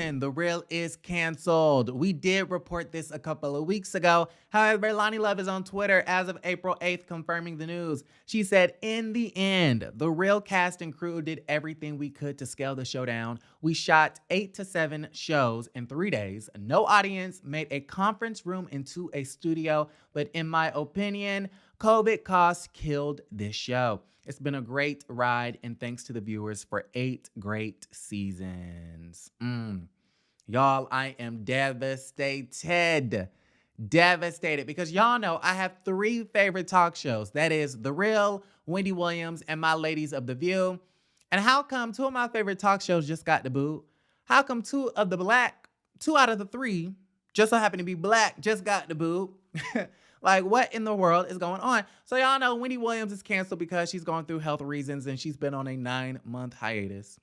season, The Real is canceled. We did report this a couple of weeks ago. However, Loni Love is on Twitter as of April 8th confirming the news. She said, in the end, The Real cast and crew did everything we could to scale the show down. We shot 8 to 7 shows in 3 days. No audience, made a conference room into a studio. But in my opinion, COVID costs killed this show. It's been a great ride, and thanks to the viewers for 8 great seasons. Y'all, I am devastated. Devastated, because y'all know I have 3 favorite talk shows. That is The Real, Wendy Williams, and My Ladies of the View. And how come 2 of my favorite talk shows just got the boot? How come 2 out of the 3, just so happen to be black, just got the boot? Like, what in the world is going on? So y'all know Wendy Williams is canceled because she's going through health reasons and she's been on a 9-month hiatus.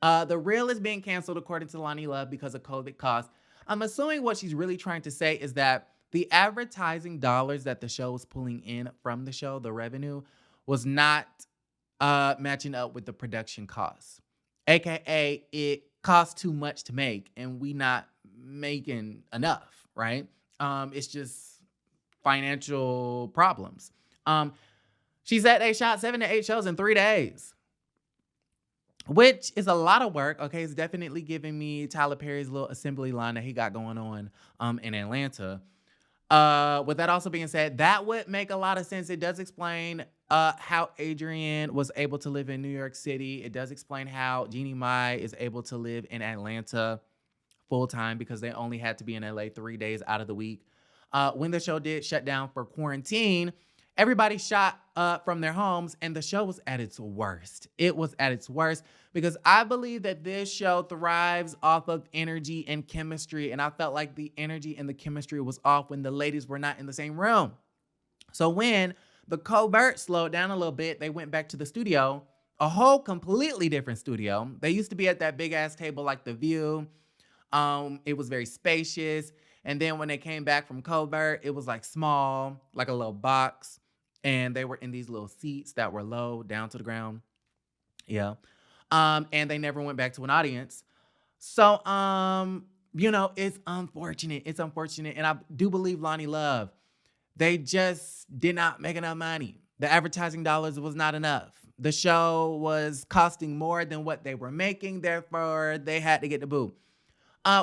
The Real is being canceled according to Loni Love because of COVID costs. I'm assuming what she's really trying to say is that the advertising dollars that the show was pulling in from the show, the revenue, was not matching up with the production costs. AKA, it costs too much to make and we not making enough, right? It's just financial problems. She said they shot 7 to 8 shows in 3 days, which is a lot of work. Okay, it's definitely giving me Tyler Perry's little assembly line that he got going on in Atlanta. With that also being said, that would make a lot of sense. It does explain how Adrian was able to live in New York City. It does explain how Jeannie Mai is able to live in Atlanta full time because they only had to be in LA 3 days out of the week. When the show did shut down for quarantine, everybody shot from their homes, and the show was at its worst. It was at its worst because I believe that this show thrives off of energy and chemistry, and I felt like the energy and the chemistry was off when the ladies were not in the same room. So when the covert slowed down a little bit, they went back to the studio, a whole completely different studio. They used to be at that big-ass table like The View. It was very spacious. And then when they came back from covert, it was like small, like a little box. And they were in these little seats that were low down to the ground. Yeah. And they never went back to an audience. So, it's unfortunate. It's unfortunate. And I do believe Loni Love, they just did not make enough money. The advertising dollars was not enough. The show was costing more than what they were making. Therefore, they had to get the boot.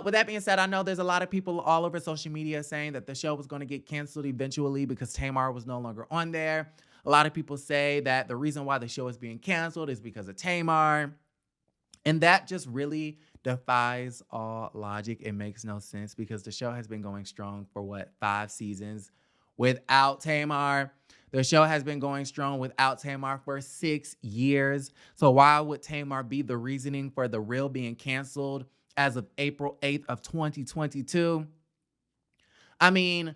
With that being said, I know there's a lot of people all over social media saying that the show was going to get canceled eventually because Tamar was no longer on there. A lot of people say that the reason why the show is being canceled is because of Tamar. And that just really defies all logic. It makes no sense because the show has been going strong for 5 seasons without Tamar. The show has been going strong without Tamar for 6 years. So why would Tamar be the reasoning for The Real being canceled as of April 8th of 2022? I mean,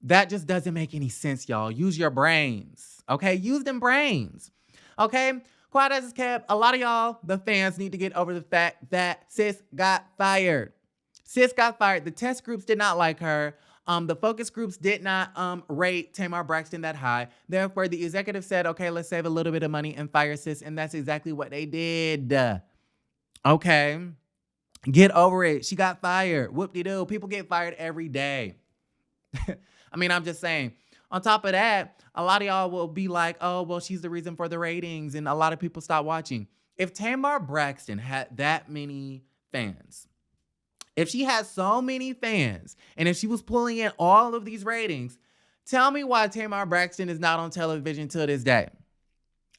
that just doesn't make any sense, y'all. Use your brains, okay? Use them brains, okay? Quiet as it's kept, a lot of y'all, the fans, need to get over the fact that Sis got fired. Sis got fired. The test groups did not like her. The focus groups did not rate Tamar Braxton that high. Therefore, the executive said, okay, let's save a little bit of money and fire Sis, and that's exactly what they did. Okay? Get over it. She got fired. Whoop-de-doo. People get fired every day. I mean, I'm just saying. On top of that, a lot of y'all will be like, oh, well, she's the reason for the ratings, and a lot of people stop watching. If Tamar Braxton had that many fans, if she had so many fans, and if she was pulling in all of these ratings, tell me why Tamar Braxton is not on television till this day.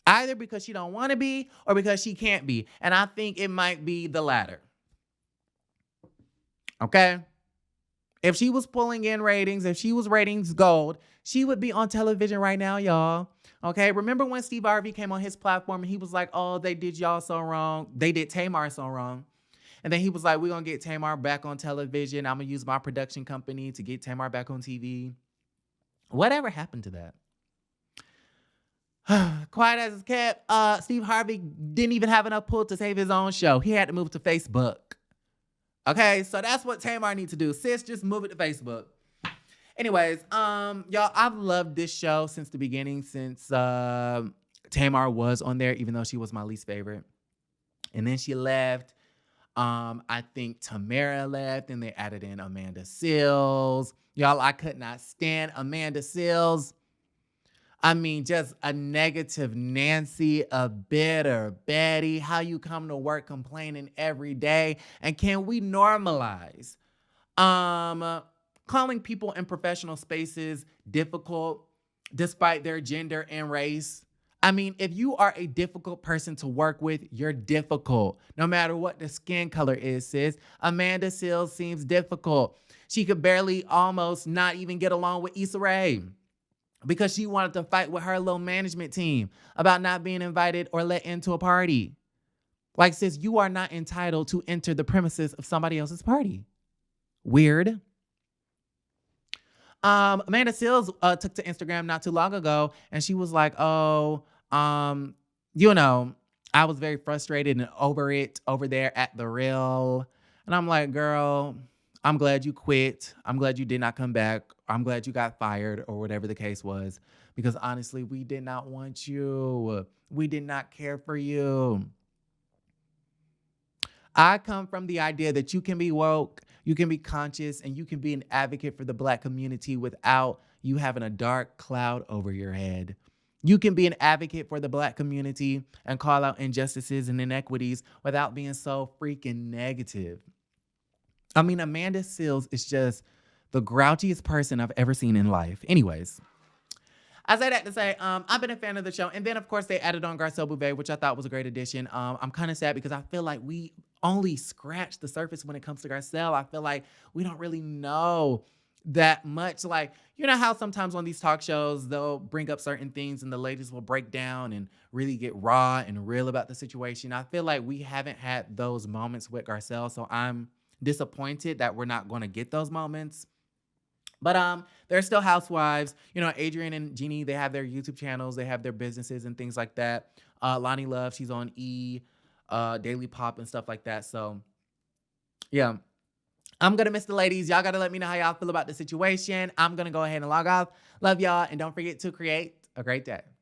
Either because she don't want to be or because she can't be. And I think it might be the latter. Okay? If she was pulling in ratings, if she was ratings gold, she would be on television right now, y'all. Okay? Remember when Steve Harvey came on his platform and he was like, oh, they did y'all so wrong. They did Tamar so wrong. And then he was like, we're going to get Tamar back on television. I'm going to use my production company to get Tamar back on TV. Whatever happened to that? Quiet as it's kept, Steve Harvey didn't even have enough pull to save his own show. He had to move to Facebook. Okay, so that's what Tamar needs to do. Sis, just move it to Facebook. Anyways, y'all, I've loved this show since the beginning, since Tamar was on there, even though she was my least favorite. And then she left. I think Tamara left and they added in Amanda Seals. Y'all, I could not stand Amanda Seals. I mean, just a negative Nancy, a bitter Betty. How you come to work complaining every day? And can we normalize um calling people in professional spaces difficult despite their gender and race? I mean, if you are a difficult person to work with, you're difficult. No matter what the skin color is, sis. Amanda Seals seems difficult. She could barely almost not even get along with Issa Rae because she wanted to fight with her little management team about not being invited or let into a party. Like, sis, you are not entitled to enter the premises of somebody else's party. Weird. Amanda Seals took to Instagram not too long ago, and she was like, "Oh, um, you know, I was very frustrated and over it over there at the Real." And I'm like, "Girl, I'm glad you quit. I'm glad you did not come back. I'm glad you got fired or whatever the case was, because honestly, we did not want you. We did not care for you." I come from the idea that you can be woke, you can be conscious, and you can be an advocate for the Black community without you having a dark cloud over your head. You can be an advocate for the Black community and call out injustices and inequities without being so freaking negative. I mean, Amanda Seals is just the grouchiest person I've ever seen in life. Anyways, I say that to say, I've been a fan of the show. And then, of course, they added on Garcelle Bouvet, which I thought was a great addition. I'm kind of sad because I feel like we only scratched the surface when it comes to Garcelle. I feel like we don't really know that much. Like, you know how sometimes on these talk shows, they'll bring up certain things and the ladies will break down and really get raw and real about the situation. I feel like we haven't had those moments with Garcelle. So I'm disappointed that we're not going to get those moments. But they're still housewives. You know, Adrienne and Jeannie, they have their YouTube channels, they have their businesses and things like that. Loni Love, she's on Daily Pop and stuff like that. So yeah, I'm gonna miss the ladies. Y'all gotta let me know how y'all feel about the situation. I'm gonna go ahead and log off. Love y'all, and don't forget to create a great day.